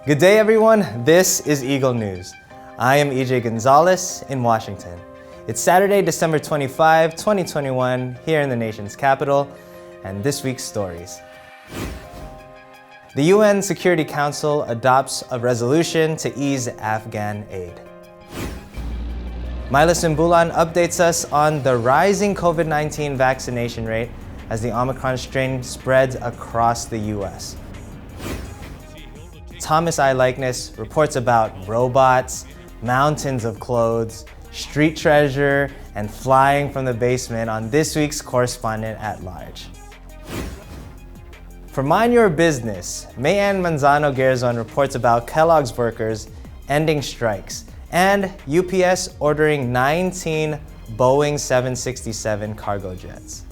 Good day, everyone. This is Eagle News. I am EJayGonzales in Washington. It's Saturday, December 25, 2021, here in the nation's capital, and this week's stories. The UN Security Council adopts a resolution to ease Afghan aid. Myla Simbulan updates us on the rising COVID-19 vaccination rate as the Omicron strain spreads across the US. Thomas EyeLikeness reports about robots, mountains of clothes, street treasure, and flying from the basement on this week's Correspondent at Large. For Mind Your Business, Mayan Manzano Gerzon reports about Kellogg's workers ending strikes and UPS ordering 19 Boeing 767 cargo jets.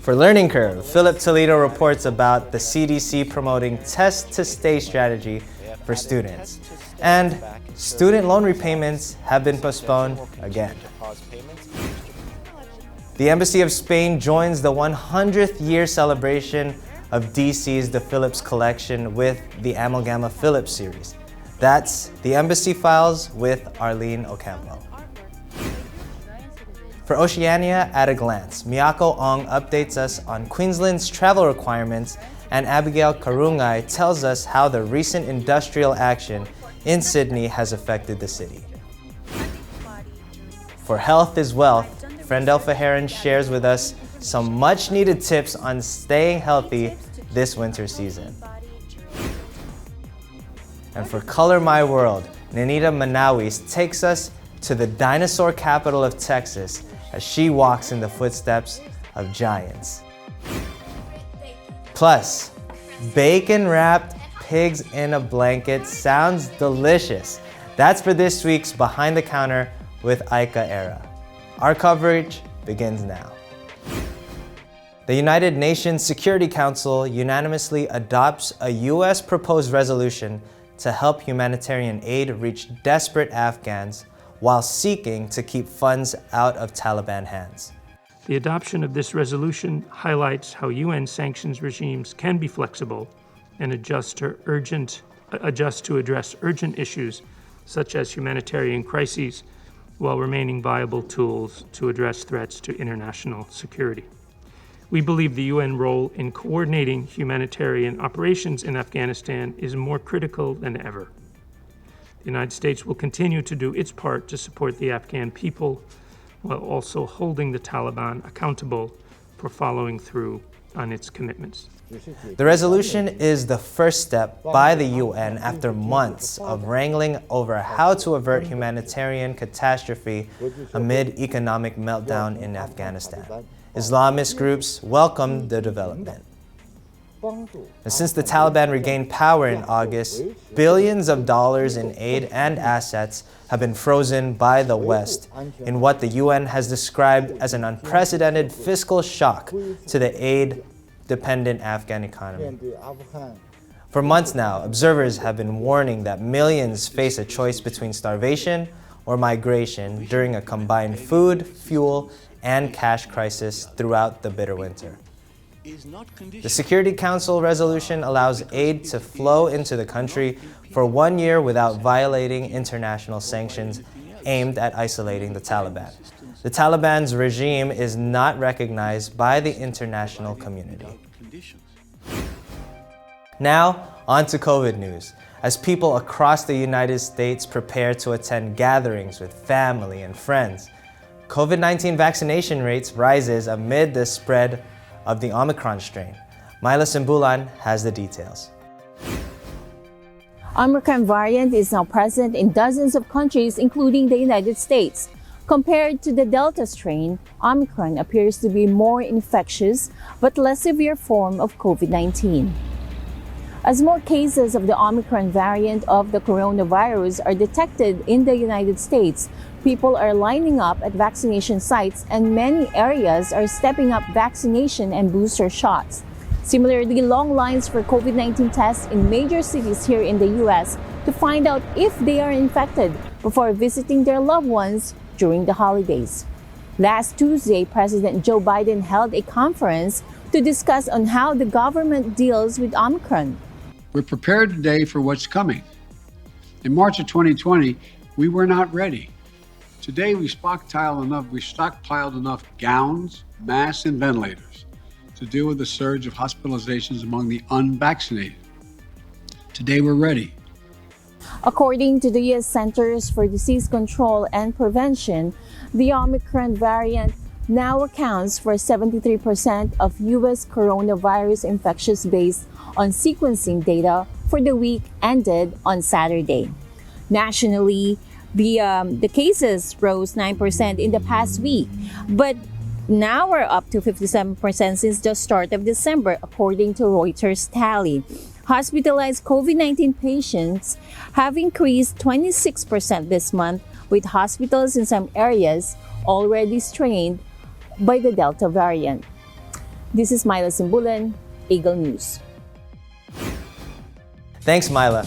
For Learning Curve, Philip Toledo reports about the CDC promoting test-to-stay strategy for students. And student loan repayments have been postponed again. The Embassy of Spain joins the 100th year celebration of DC's The Phillips Collection with the Amalgama Phillips series. That's the Embassy Files with Arlene Ocampo. For Oceania at a Glance, Miyako Ong updates us on Queensland's travel requirements, and Abigail Karungay tells us how the recent industrial action in Sydney has affected the city. For Health is Wealth, Frendel Faharan shares with us some much-needed tips on staying healthy this winter season. And for Color My World, Nanita Manawis takes us to the dinosaur capital of Texas as she walks in the footsteps of giants. Plus, bacon-wrapped pigs in a blanket sounds delicious. That's for this week's Behind the Counter with Aika Era. Our coverage begins now. The United Nations Security Council unanimously adopts a US proposed resolution to help humanitarian aid reach desperate Afghans while seeking to keep funds out of Taliban hands. The adoption of this resolution highlights how UN sanctions regimes can be flexible and adjust to address urgent issues such as humanitarian crises while remaining viable tools to address threats to international security. We believe the UN role in coordinating humanitarian operations in Afghanistan is more critical than ever. The United States will continue to do its part to support the Afghan people while also holding the Taliban accountable for following through on its commitments. The resolution is the first step by the UN after months of wrangling over how to avert humanitarian catastrophe amid economic meltdown in Afghanistan. Islamist groups welcomed the development. And since the Taliban regained power in August, billions of dollars in aid and assets have been frozen by the West in what the UN has described as an unprecedented fiscal shock to the aid-dependent Afghan economy. For months now, observers have been warning that millions face a choice between starvation or migration during a combined food, fuel, and cash crisis throughout the bitter winter. The Security Council resolution allows aid to flow into the country for 1 year without violating international sanctions aimed at isolating the Taliban. The Taliban's regime is not recognized by the international community. Now, on to COVID news. As people across the United States prepare to attend gatherings with family and friends, COVID-19 vaccination rates rises amid the spread of the Omicron strain. Myla Simbulan has the details. Omicron variant is now present in dozens of countries, including the United States. Compared to the Delta strain, Omicron appears to be more infectious but less severe form of COVID-19. As more cases of the Omicron variant of the coronavirus are detected in the United States, people are lining up at vaccination sites and many areas are stepping up vaccination and booster shots. Similarly, long lines for COVID-19 tests in major cities here in the US to find out if they are infected before visiting their loved ones during the holidays. Last Tuesday, President Joe Biden held a conference to discuss on how the government deals with Omicron. We're prepared today for what's coming. In March of 2020, we were not ready. Today, we stockpiled enough gowns, masks, and ventilators to deal with the surge of hospitalizations among the unvaccinated. Today, we're ready. According to the U.S. Centers for Disease Control and Prevention, the Omicron variant now accounts for 73% of U.S. coronavirus infections based on sequencing data for the week ended on Saturday. Nationally, the cases rose 9% in the past week, but now we're up to 57% since the start of December, according to Reuters tally. Hospitalized COVID-19 patients have increased 26% this month, with hospitals in some areas already strained by the Delta variant. This is Myla Simbulan, Eagle News. Thanks, Myla.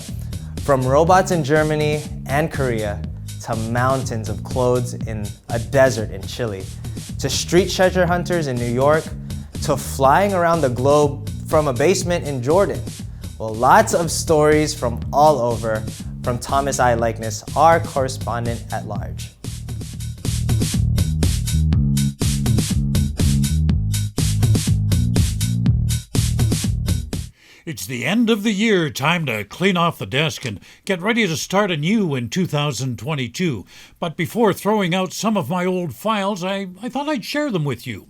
From robots in Germany and Korea, to mountains of clothes in a desert in Chile, to street treasure hunters in New York, to flying around the globe from a basement in Jordan. Well, lots of stories from all over from Thomas I. Likeness, our correspondent at large. It's the end of the year, time to clean off the desk and get ready to start anew in 2022. But before throwing out some of my old files, I thought I'd share them with you.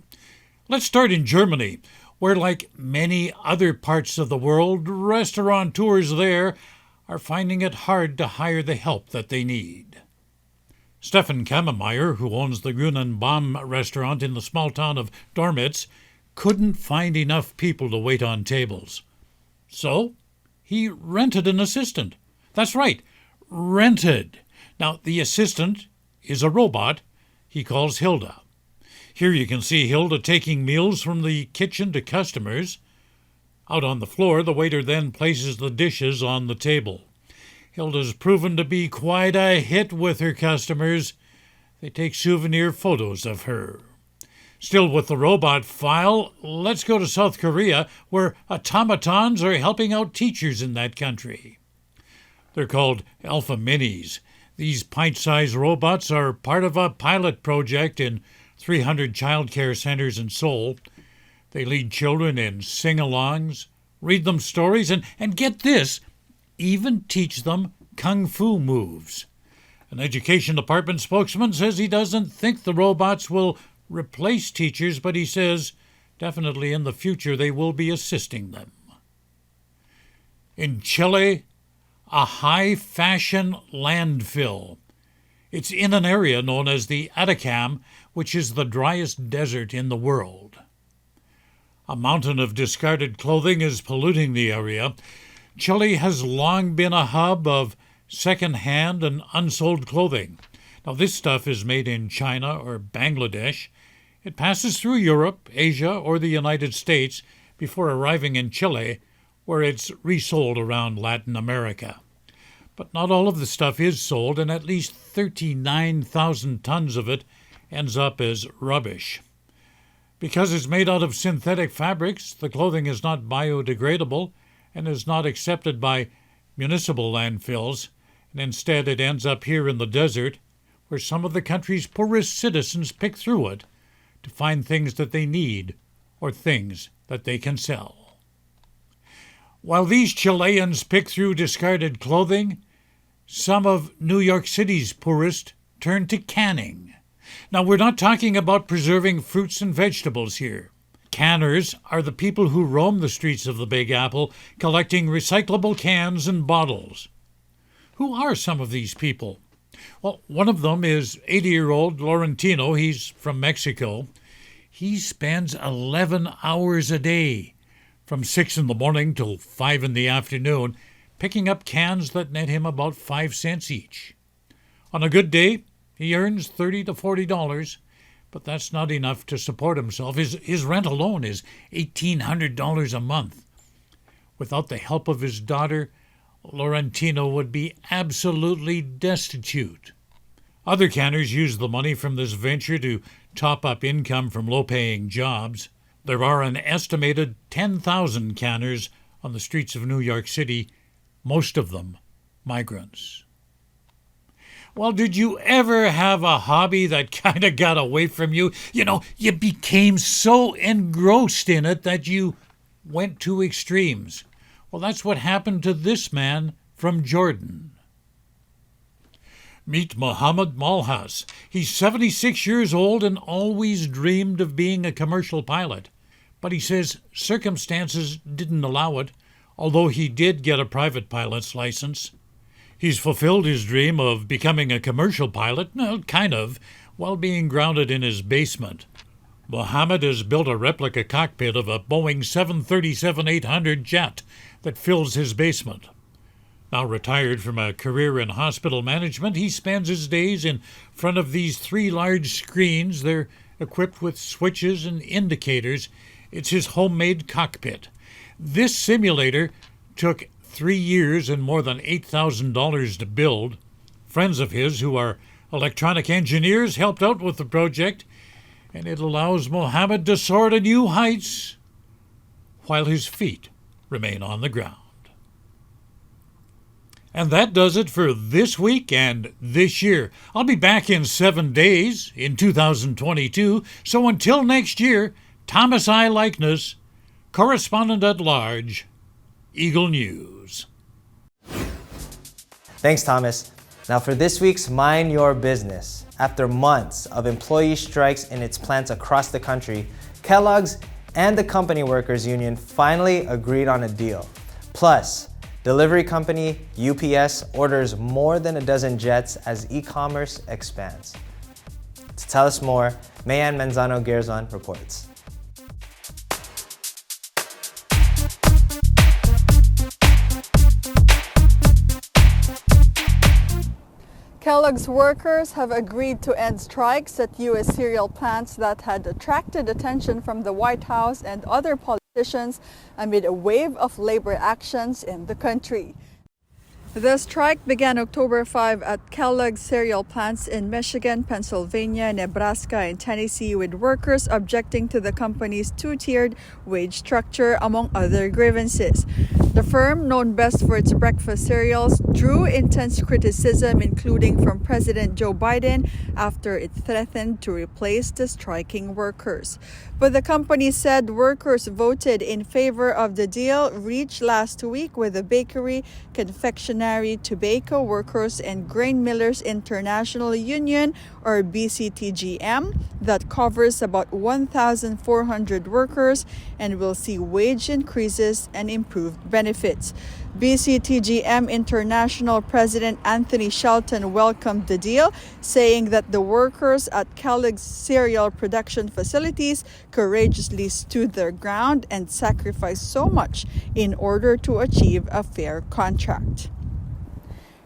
Let's start in Germany, where, like many other parts of the world, restaurateurs there are finding it hard to hire the help that they need. Stefan Kammermeyer, who owns the Grünen Baum restaurant in the small town of Dormitz, couldn't find enough people to wait on tables. So he rented an assistant. That's right, rented. Now, the assistant is a robot he calls Hilda. Here you can see Hilda taking meals from the kitchen to customers. Out on the floor, the waiter then places the dishes on the table. Hilda's proven to be quite a hit with her customers. They take souvenir photos of her. Still with the robot file, let's go to South Korea, where automatons are helping out teachers in that country. They're called Alpha Minis. These pint-sized robots are part of a pilot project in 300 childcare centers in Seoul. They lead children in sing-alongs, read them stories, and get this, even teach them kung fu moves. An education department spokesman says he doesn't think the robots will replace teachers, but he says definitely in the future they will be assisting them. In Chile, a high-fashion landfill. It's in an area known as the Atacama, which is the driest desert in the world. A mountain of discarded clothing is polluting the area. Chile has long been a hub of second-hand and unsold clothing. Now, this stuff is made in China or Bangladesh. It passes through Europe, Asia, or the United States before arriving in Chile, where it's resold around Latin America. But not all of the stuff is sold, and at least 39,000 tons of it ends up as rubbish. Because it's made out of synthetic fabrics, the clothing is not biodegradable and is not accepted by municipal landfills, and instead it ends up here in the desert, where some of the country's poorest citizens pick through it to find things that they need or things that they can sell. While these Chileans pick through discarded clothing, some of New York City's poorest turn to canning. Now, we're not talking about preserving fruits and vegetables here. Canners are the people who roam the streets of the Big Apple collecting recyclable cans and bottles. Who are some of these people? Well, one of them is 80-year-old Laurentino. He's from Mexico. He spends 11 hours a day, from 6 in the morning till 5 in the afternoon, picking up cans that net him about 5 cents each. On a good day, he earns $30 to $40, but that's not enough to support himself. His rent alone is $1,800 a month. Without the help of his daughter, Laurentino would be absolutely destitute. Other canners use the money from this venture to top up income from low-paying jobs. There are an estimated 10,000 canners on the streets of New York City, most of them migrants. Well, did you ever have a hobby that kind of got away from you? You know, you became so engrossed in it that you went to extremes. Well, that's what happened to this man from Jordan. Meet Mohammed Malhas. He's 76 years old and always dreamed of being a commercial pilot. But he says circumstances didn't allow it, although he did get a private pilot's license. He's fulfilled his dream of becoming a commercial pilot, well, kind of, while being grounded in his basement. Mohammed has built a replica cockpit of a Boeing 737-800 jet that fills his basement. Now retired from a career in hospital management, he spends his days in front of these 3 large screens. They're equipped with switches and indicators. It's his homemade cockpit. This simulator took 3 years and more than $8,000 to build. Friends of his who are electronic engineers helped out with the project, and it allows Mohammed to soar to new heights while his feet remain on the ground. And that does it for this week and this year. I'll be back in 7 days in 2022, so until next year, Thomas I. Likeness, Correspondent at Large, Eagle News. Thanks, Thomas. Now for this week's Mind Your Business. After months of employee strikes in its plants across the country, Kelloggs and the Company Workers Union finally agreed on a deal. Plus, delivery company UPS orders more than a dozen jets as e-commerce expands. To tell us more, Mayan Manzano-Gerzon reports. Kellogg's workers have agreed to end strikes at U.S. cereal plants that had attracted attention from the White House and other politicians amid a wave of labor actions in the country. The strike began October 5 at Kellogg's cereal plants in Michigan, Pennsylvania, Nebraska, and Tennessee, with workers objecting to the company's 2-tiered wage structure, among other grievances. The firm, known best for its breakfast cereals, drew intense criticism, including from President Joe Biden, after it threatened to replace the striking workers. But the company said workers voted in favor of the deal reached last week with the Bakery, Confectionery, Tobacco Workers, and Grain Millers International Union, or BCTGM, that covers about 1,400 workers and will see wage increases and improved benefits. BCTGM International President Anthony Shelton welcomed the deal, saying that the workers at Kellogg's cereal production facilities courageously stood their ground and sacrificed so much in order to achieve a fair contract.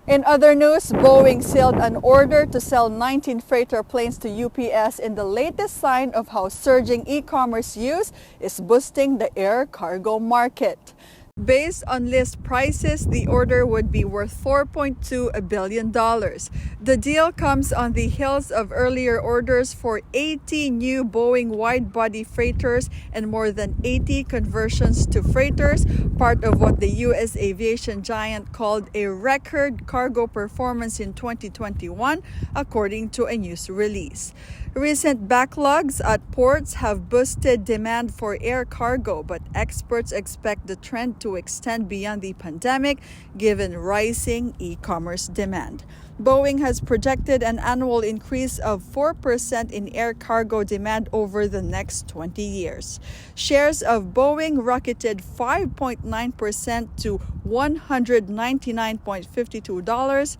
In other news, Boeing sealed an order to sell 19 freighter planes to UPS in the latest sign of how surging e-commerce use is boosting the air cargo market. Based on list prices, the order would be worth $4.2 billion. The deal comes on the heels of earlier orders for 80 new Boeing wide-body freighters and more than 80 conversions to freighters, part of what the U.S. aviation giant called a record cargo performance in 2021, according to a news release. Recent backlogs at ports have boosted demand for air cargo, but experts expect the trend to extend beyond the pandemic, given rising e-commerce demand. Boeing has projected an annual increase of 4% in air cargo demand over the next 20 years. Shares of Boeing rocketed 5.9% to $199.52,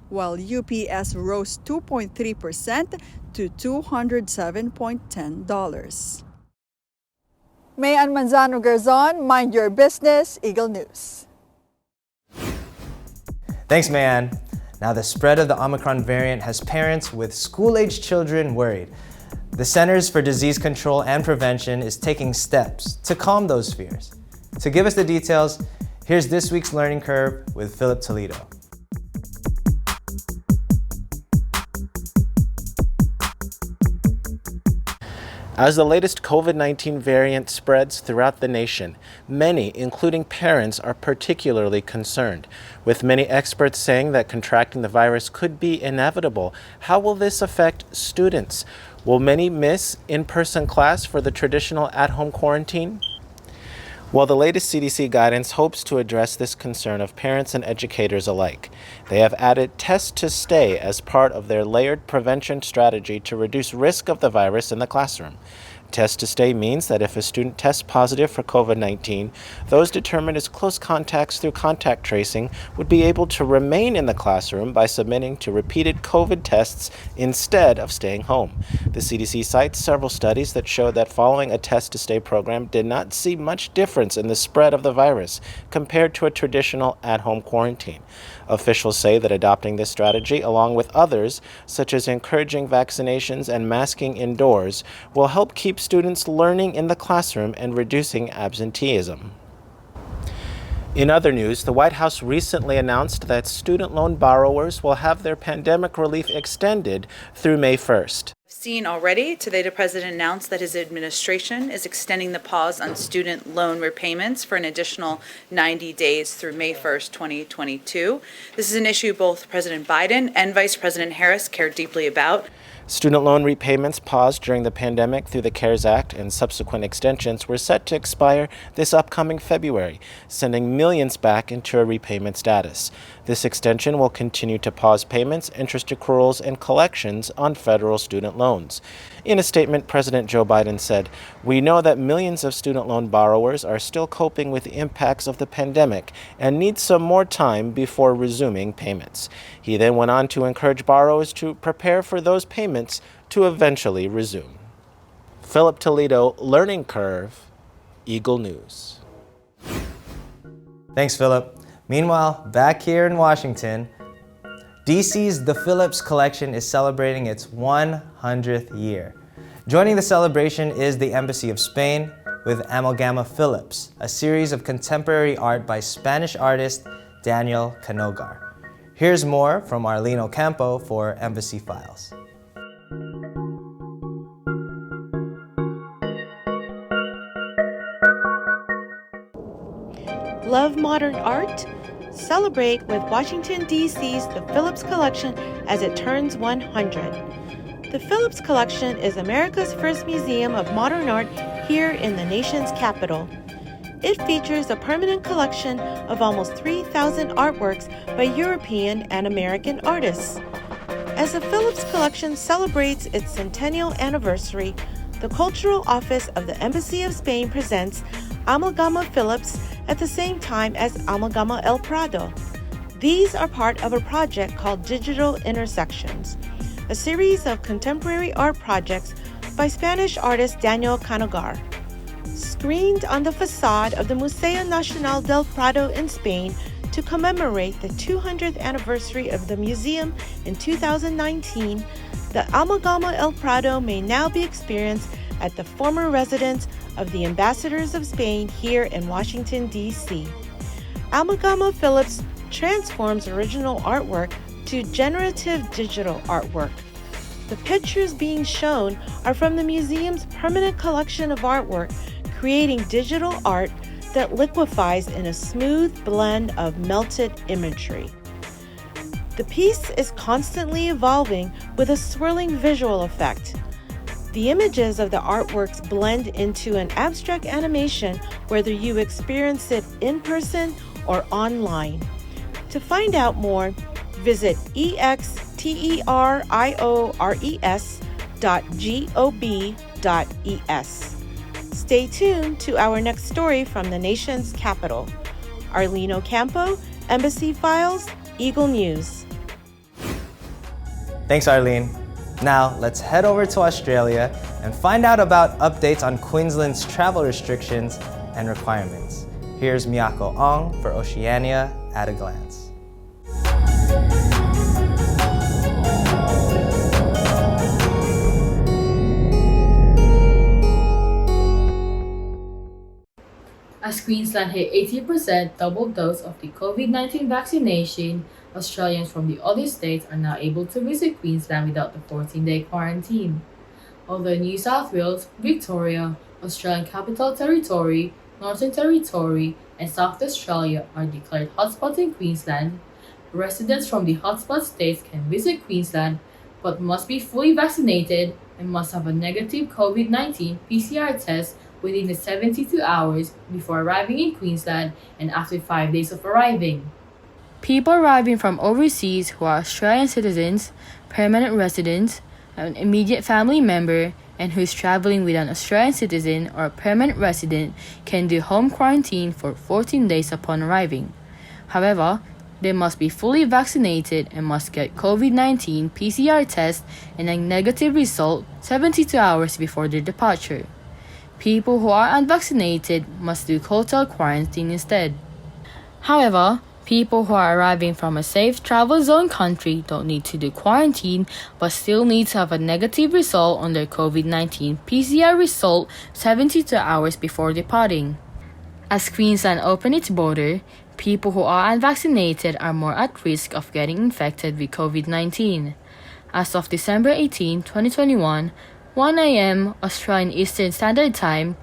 while UPS rose 2.3% to $207.10. Mayan Manzano-Gerzon, Mind Your Business, Eagle News. Thanks, Mayan. Now, the spread of the Omicron variant has parents with school-aged children worried. The Centers for Disease Control and Prevention is taking steps to calm those fears. To give us the details, here's this week's Learning Curve with Philip Toledo. As the latest COVID-19 variant spreads throughout the nation, many, including parents, are particularly concerned, with many experts saying that contracting the virus could be inevitable. How will this affect students? Will many miss in-person class for the traditional at-home quarantine? Well, the latest CDC guidance hopes to address this concern of parents and educators alike. They have added test to stay as part of their layered prevention strategy to reduce risk of the virus in the classroom. Test to stay means that if a student tests positive for COVID-19, those determined as close contacts through contact tracing would be able to remain in the classroom by submitting to repeated COVID tests instead of staying home. The CDC cites several studies that showed that following a test to stay program did not see much difference in the spread of the virus compared to a traditional at-home quarantine. Officials say that adopting this strategy, along with others, such as encouraging vaccinations and masking indoors, will help keep students learning in the classroom and reducing absenteeism. In other news, the White House recently announced that student loan borrowers will have their pandemic relief extended through May 1st. Seen already, today the president announced that his administration is extending the pause on student loan repayments for an additional 90 days through May 1st, 2022. This is an issue both President Biden and Vice President Harris care deeply about. Student loan repayments paused during the pandemic through the CARES Act and subsequent extensions were set to expire this upcoming February, sending millions back into a repayment status. This extension will continue to pause payments, interest accruals, and collections on federal student loans. In a statement, President Joe Biden said, "We know that millions of student loan borrowers are still coping with the impacts of the pandemic and need some more time before resuming payments." He then went on to encourage borrowers to prepare for those payments to eventually resume. Philip Toledo, Learning Curve, Eagle News. Thanks, Philip. Meanwhile, back here in Washington, DC's The Phillips Collection is celebrating its 100th year. Joining the celebration is the Embassy of Spain with Amalgama Phillips, a series of contemporary art by Spanish artist Daniel Canogar. Here's more from Arlene Ocampo for Embassy Files. Love modern art? Celebrate with Washington, D.C.'s The Phillips Collection as it turns 100. The Phillips Collection is America's first museum of modern art here in the nation's capital. It features a permanent collection of almost 3,000 artworks by European and American artists. As the Phillips Collection celebrates its centennial anniversary, the Cultural Office of the Embassy of Spain presents Amalgama Phillips at the same time as Amalgama El Prado. These are part of a project called Digital Intersections, a series of contemporary art projects by Spanish artist Daniel Canogar. Screened on the facade of the Museo Nacional del Prado in Spain to commemorate the 200th anniversary of the museum in 2019, the Amalgama El Prado may now be experienced at the former residence of the Ambassadors of Spain here in Washington, D.C. Amalgama Phillips transforms original artwork to generative digital artwork. The pictures being shown are from the museum's permanent collection of artwork, creating digital art that liquefies in a smooth blend of melted imagery. The piece is constantly evolving with a swirling visual effect. The images of the artworks blend into an abstract animation whether you experience it in person or online. To find out more, visit exteriores.gov.es. Stay tuned to our next story from the nation's capital. Arlene Ocampo, Embassy Files, Eagle News. Thanks, Arlene. Now, let's head over to Australia and find out about updates on Queensland's travel restrictions and requirements. Here's Miyako Ong for Oceania at a Glance. As Queensland hit 80% double dose of the COVID-19 vaccination, Australians from the other states are now able to visit Queensland without the 14-day quarantine. although New South Wales, Victoria, Australian Capital Territory, Northern Territory, and South Australia are declared hotspots in Queensland. Residents from the hotspot states can visit Queensland but must be fully vaccinated and must have a negative COVID-19 PCR test within the 72 hours before arriving in Queensland and after 5 days of arriving. People arriving from overseas who are Australian citizens, permanent residents, an immediate family member, and who is traveling with an Australian citizen or a permanent resident can do home quarantine for 14 days upon arriving. However, they must be fully vaccinated and must get COVID-19 PCR test and a negative result 72 hours before their departure. People who are unvaccinated must do hotel quarantine instead. However, people who are arriving from a safe travel zone country don't need to do quarantine but still need to have a negative result on their COVID-19 PCR result 72 hours before departing. As Queensland opened its border, people who are unvaccinated are more at risk of getting infected with COVID-19. As of December 18, 2021, 1 a.m. Australian Eastern Standard Time,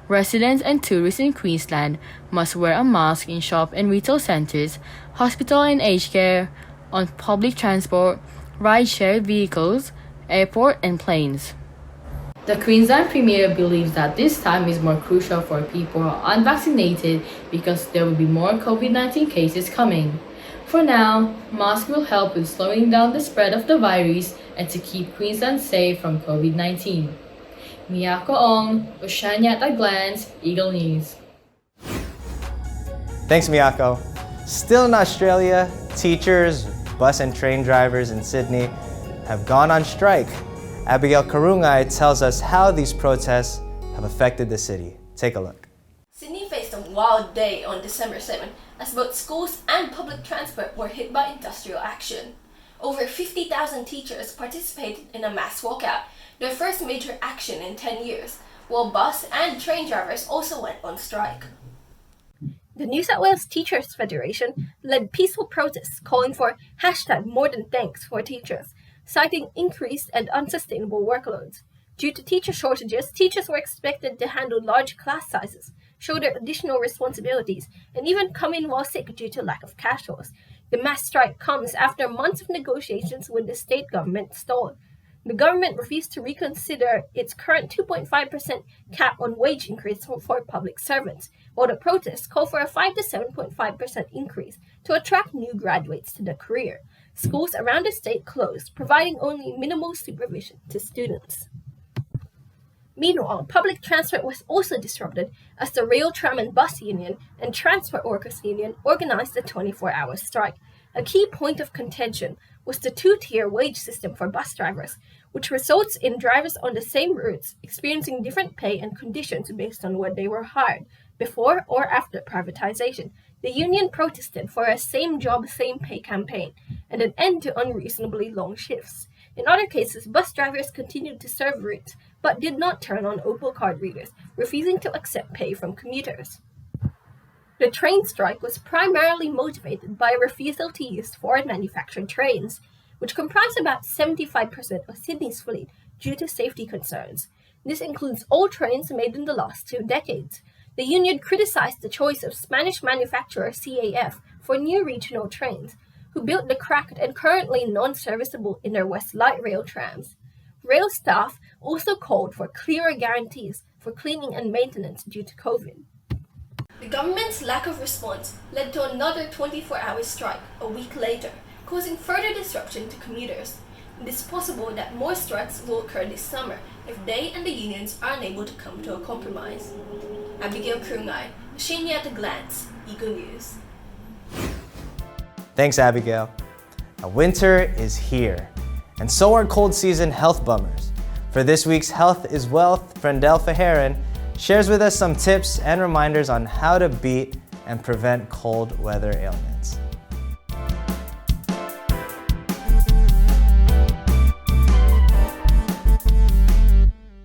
residents and tourists in Queensland must wear a mask in shop and retail centres, hospital and aged care, on public transport, ride-share vehicles, airport and planes. The Queensland Premier believes that this time is more crucial for people who are unvaccinated because there will be more COVID-19 cases coming. For now, masks will help with slowing down the spread of the virus and to keep Queensland safe from COVID-19. Miyako Ong, OceaniaAtAGlance, Eagle News. Thanks, Miyako. Still in Australia, teachers, bus and train drivers in Sydney have gone on strike. Abigail Karungai tells us how these protests have affected the city. Take a look. Sydney faced a wild day on December 7 as both schools and public transport were hit by industrial action. Over 50,000 teachers participated in a mass walkout, their first major action in 10 years, while bus and train drivers also went on strike. The New South Wales Teachers Federation led peaceful protests calling for #MoreThanThanks for teachers, citing increased and unsustainable workloads. Due to teacher shortages, teachers were expected to handle large class sizes, shoulder additional responsibilities, and even come in while sick due to lack of cash flows. The mass strike comes after months of negotiations with the state government stalled. The government refused to reconsider its current 2.5% cap on wage increase for public servants, while the protests call for a 5 to 7.5% increase to attract new graduates to the career. Schools around the state closed, providing only minimal supervision to students. Meanwhile, public transport was also disrupted as the Rail, Tram and Bus Union and Transport Workers Union organized a 24-hour strike. A key point of contention was the two-tier wage system for bus drivers, which results in drivers on the same routes experiencing different pay and conditions based on where they were hired, before or after privatization. The union protested for a same job, same pay campaign and an end to unreasonably long shifts. In other cases, bus drivers continued to serve routes but did not turn on Opal card readers, refusing to accept pay from commuters. The train strike was primarily motivated by a refusal to use foreign-manufactured trains, which comprise about 75% of Sydney's fleet due to safety concerns. This includes all trains made in the last 2 decades. The union criticized the choice of Spanish manufacturer CAF for new regional trains, who built the cracked and currently non-serviceable Inner West Light Rail trams. Rail staff also called for clearer guarantees for cleaning and maintenance due to COVID. The government's lack of response led to another 24-hour strike a week later, causing further disruption to commuters. It is possible that more strikes will occur this summer if they and the unions are unable to come to a compromise. Abigail Karungai, OceaniaAtAGlance, Eagle News. Thanks, Abigail. Now, winter is here, and so are cold season health bummers. For this week's Health is Wealth, Brendel Faharan shares with us some tips and reminders on how to beat and prevent cold weather ailments.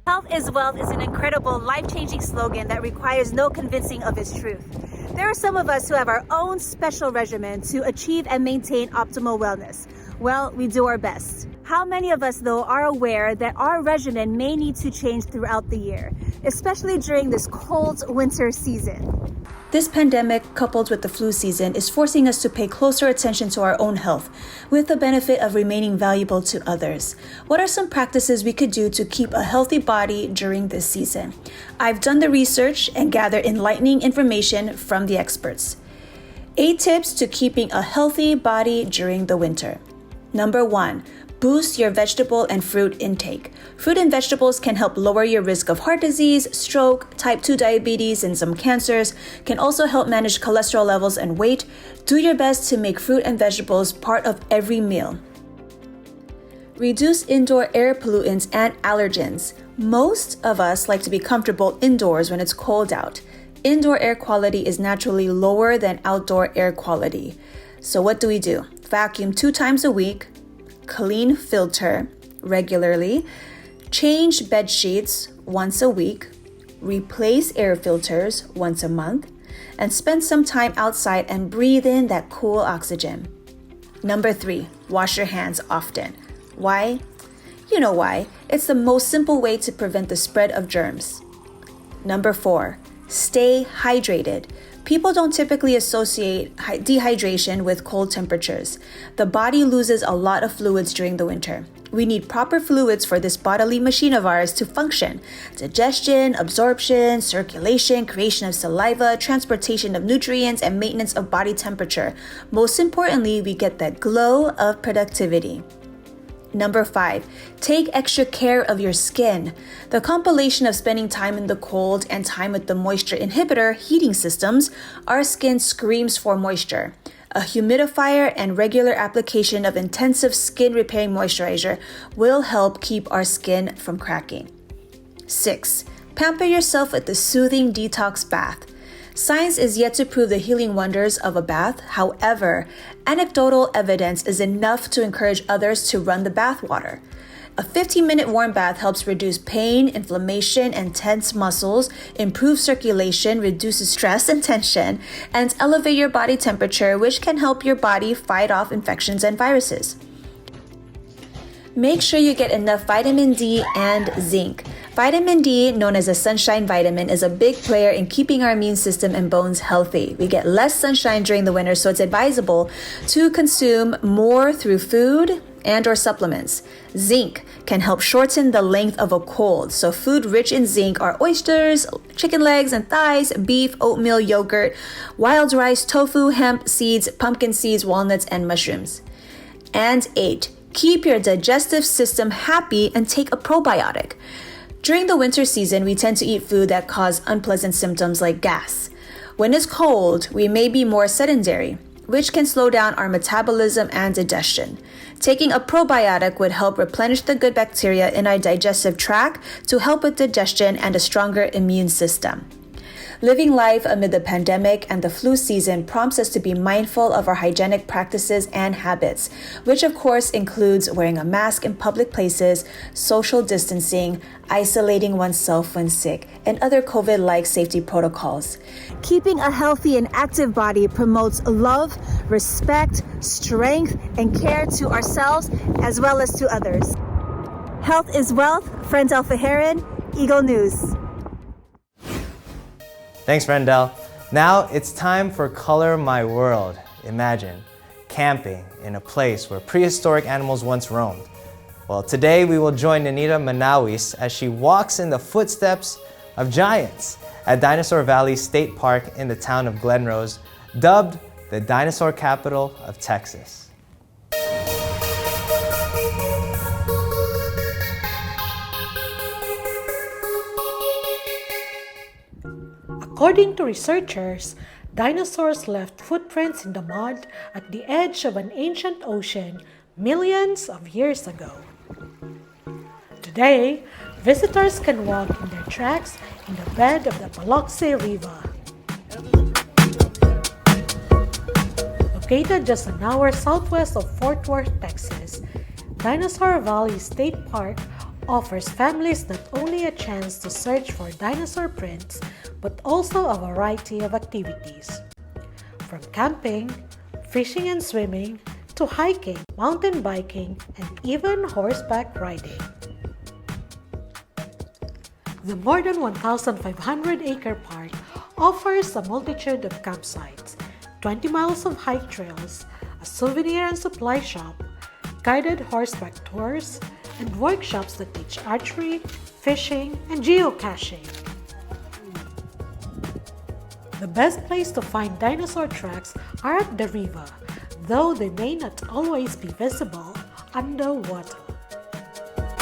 Health is Wealth is an incredible, life-changing slogan that requires no convincing of its truth. There are some of us who have our own special regimen to achieve and maintain optimal wellness. Well, we do our best. How many of us, though, are aware that our regimen may need to change throughout the year, especially during this cold winter season? This pandemic, coupled with the flu season, is forcing us to pay closer attention to our own health, with the benefit of remaining valuable to others. What are some practices we could do to keep a healthy body during this season? I've done the research and gathered enlightening information from the experts. 8 tips to keeping a healthy body during the winter. Number 1. Boost your vegetable and fruit intake. Fruit and vegetables can help lower your risk of heart disease, stroke, type 2 diabetes, and some cancers, can also help manage cholesterol levels and weight. Do your best to make fruit and vegetables part of every meal. Reduce indoor air pollutants and allergens. Most of us like to be comfortable indoors when it's cold out. Indoor air quality is naturally lower than outdoor air quality. So what do? Vacuum 2 times a week, clean filter regularly, change bed sheets once a week, replace air filters once a month, and spend some time outside and breathe in that cool oxygen. Number 3, wash your hands often. Why? You know why. It's the most simple way to prevent the spread of germs. Number 4, stay hydrated. People don't typically associate dehydration with cold temperatures. The body loses a lot of fluids during the winter. We need proper fluids for this bodily machine of ours to function. Digestion, absorption, circulation, creation of saliva, transportation of nutrients, and maintenance of body temperature. Most importantly, we get that glow of productivity. Number 5, take extra care of your skin. The compilation of spending time in the cold and time with the moisture inhibitor heating systems, our skin screams for moisture. A humidifier and regular application of intensive skin repairing moisturizer will help keep our skin from cracking. 6, pamper yourself with the soothing detox bath. Science is yet to prove the healing wonders of a bath. However, anecdotal evidence is enough to encourage others to run the bath water. A 15-minute warm bath helps reduce pain, inflammation, and tense muscles, improve circulation, reduces stress and tension, and elevate your body temperature, which can help your body fight off infections and viruses. Make sure you get enough vitamin D and zinc. Vitamin D, known as a sunshine vitamin, is a big player in keeping our immune system and bones healthy. We get less sunshine during the winter, so it's advisable to consume more through food and/or supplements. Zinc can help shorten the length of a cold, so food rich in zinc are oysters, chicken legs and thighs, beef, oatmeal, yogurt, wild rice, tofu, hemp seeds, pumpkin seeds, walnuts, and mushrooms. And 8, keep your digestive system happy and take a probiotic. During the winter season, we tend to eat food that cause unpleasant symptoms like gas. When it's cold, we may be more sedentary, which can slow down our metabolism and digestion. Taking a probiotic would help replenish the good bacteria in our digestive tract to help with digestion and a stronger immune system. Living life amid the pandemic and the flu season prompts us to be mindful of our hygienic practices and habits, which of course includes wearing a mask in public places, social distancing, isolating oneself when sick, and other COVID-like safety protocols. Keeping a healthy and active body promotes love, respect, strength, and care to ourselves as well as to others. Health is wealth. Friend Alpha Heron, Eagle News. Thanks, Rendell. Now it's time for Color My World. Imagine camping in a place where prehistoric animals once roamed. Well, today we will join Anita Manawis as she walks in the footsteps of giants at Dinosaur Valley State Park in the town of Glen Rose, dubbed the dinosaur capital of Texas. According to researchers, dinosaurs left footprints in the mud at the edge of an ancient ocean millions of years ago. Today, visitors can walk in their tracks in the bed of the Biloxi River. Located just an hour southwest of Fort Worth, Texas, Dinosaur Valley State Park offers families not only a chance to search for dinosaur prints, but also a variety of activities. from camping, fishing and swimming, to hiking, mountain biking, and even horseback riding. The more than 1,500-acre park offers a multitude of campsites, 20 miles of hike trails, a souvenir and supply shop, guided horseback tours, and workshops that teach archery, fishing, and geocaching. The best place to find dinosaur tracks are at the river, though they may not always be visible underwater.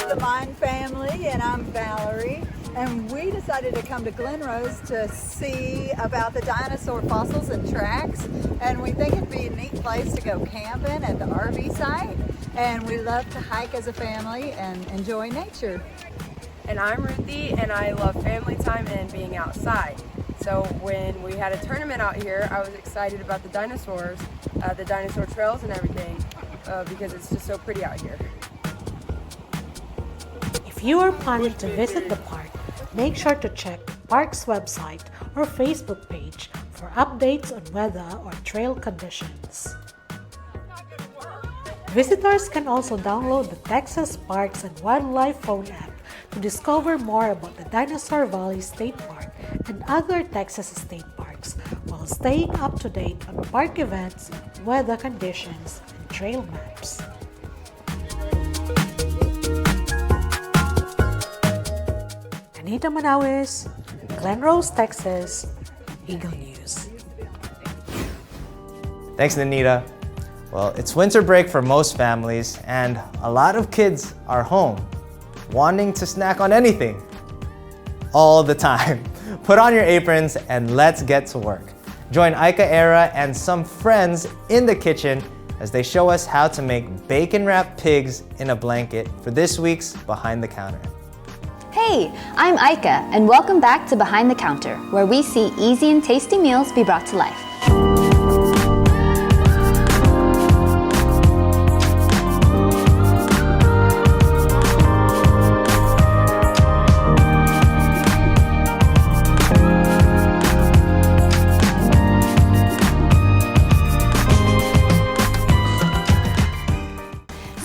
The Mine family, and I'm Valerie, and we decided to come to Glen Rose to see about the dinosaur fossils and tracks, and we think it'd be a neat place to go camping at the RV site, and we love to hike as a family and enjoy nature. And I'm Ruthie, and I love family time and being outside. So when we had a tournament out here, I was excited about the dinosaurs, the dinosaur trails and everything, because it's just so pretty out here. If you are planning to visit the park, make sure to check the park's website or Facebook page for updates on weather or trail conditions. Visitors can also download the Texas Parks and Wildlife phone app to discover more about the Dinosaur Valley State Park and other Texas state parks while staying up to date on park events, weather conditions, and trail maps. Anita Manawis, Glen Rose, Texas, Eagle News. Thanks, Anita. Well, it's winter break for most families, and a lot of kids are home, wanting to snack on anything, all the time. Put on your aprons and let's get to work. Join Ika Era and some friends in the kitchen as they show us how to make bacon-wrapped pigs in a blanket for this week's Behind the Counter. Hey, I'm Ika, and welcome back to Behind the Counter, where we see easy and tasty meals be brought to life.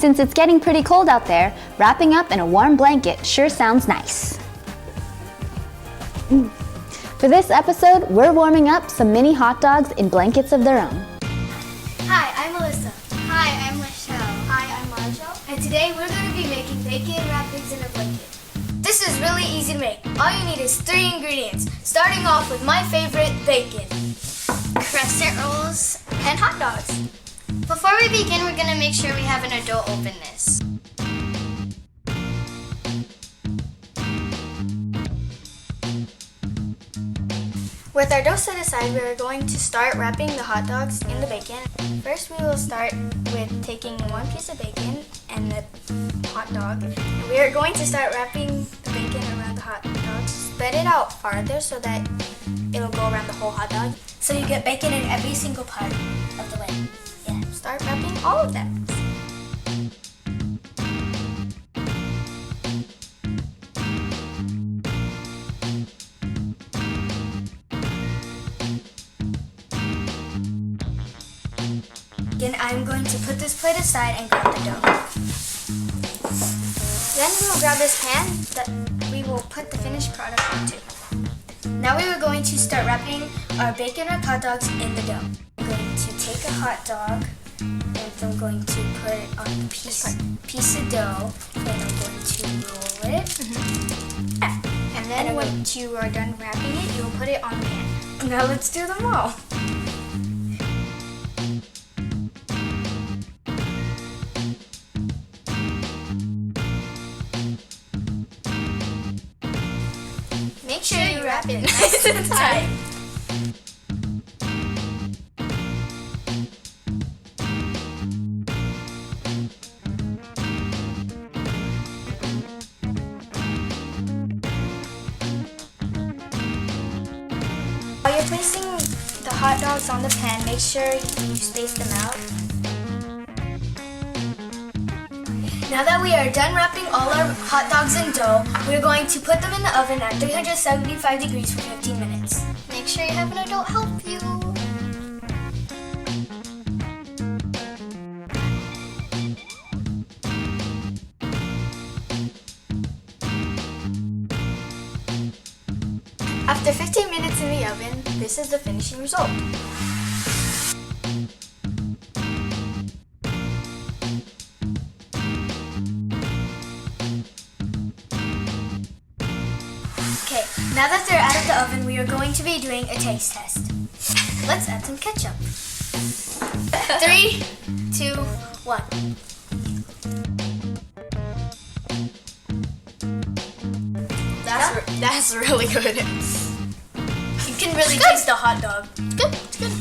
Since it's getting pretty cold out there, wrapping up in a warm blanket sure sounds nice. For this episode, we're warming up some mini hot dogs in blankets of their own. Hi, I'm Melissa. Hi, I'm Michelle. Hi, I'm Marshall. And today we're going to be making bacon wrapped pigs in a blanket. This is really easy to make. All you need is 3 ingredients, starting off with my favorite, bacon, crescent rolls, and hot dogs. Before we begin, we're going to make sure we have an adult open this. With our dough set aside, we are going to start wrapping the hot dogs in the bacon. First, we will start with taking 1 piece of bacon and the hot dog. And we are going to start wrapping the bacon around the hot dog. Spread it out farther so that it'll go around the whole hot dog. So you get bacon in every single part of the way. Yeah, start wrapping all of that. Again, I'm going to put this plate aside and grab the dough. Then we will grab this pan that we will put the finished product onto. Now we are going to start wrapping our bacon wrapped hot dogs in the dough. I'm going to take a hot dog and I'm going to put it on a piece of dough and I'm going to roll it. Yeah. And then when you are done wrapping it, you will put it on the pan. Now let's do them all. Make sure you wrap it nice and tight. While you're placing the hot dogs on the pan, make sure you space them out. Now that we are done wrapping all our hot dogs in dough, we're going to put them in the oven at 375 degrees for 15 minutes. Make sure you have an adult help you. After 15 minutes in the oven, this is the finishing result. Okay, now that they're out of the oven, we are going to be doing a taste test. Let's add some ketchup. 3, 2, 1. That's really good. You can really taste the hot dog. It's good. It's good.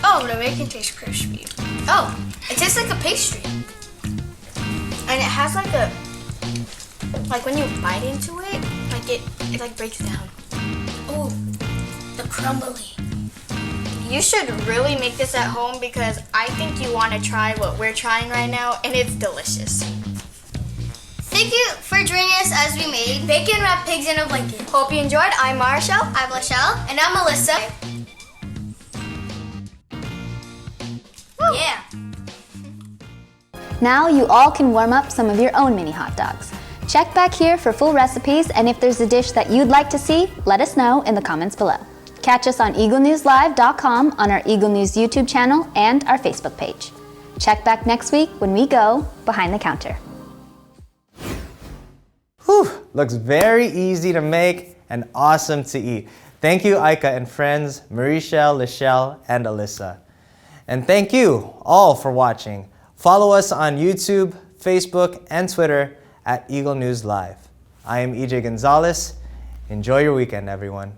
Oh, the bacon tastes crispy. Oh, it tastes like a pastry. And it has like a, like when you bite into it, like it like breaks down. Oh, the crumbly. You should really make this at home because I think you want to try what we're trying right now, and it's delicious. Thank you for joining us as we made Bacon Wrapped Pigs in a Blanket. Hope you enjoyed. I'm Marshall. I'm Lachelle. And I'm Melissa. Yeah. Now you all can warm up some of your own mini hot dogs. Check back here for full recipes, and if there's a dish that you'd like to see, let us know in the comments below. Catch us on EagleNewsLive.com, on our Eagle News YouTube channel, and our Facebook page. Check back next week when we go Behind the Counter. Whew, looks very easy to make and awesome to eat. Thank you, Aika and friends, Marichelle, Lachelle, and Alyssa. And thank you all for watching. Follow us on YouTube, Facebook, and Twitter at Eagle News Live. I am EJ Gonzales. Enjoy your weekend, everyone.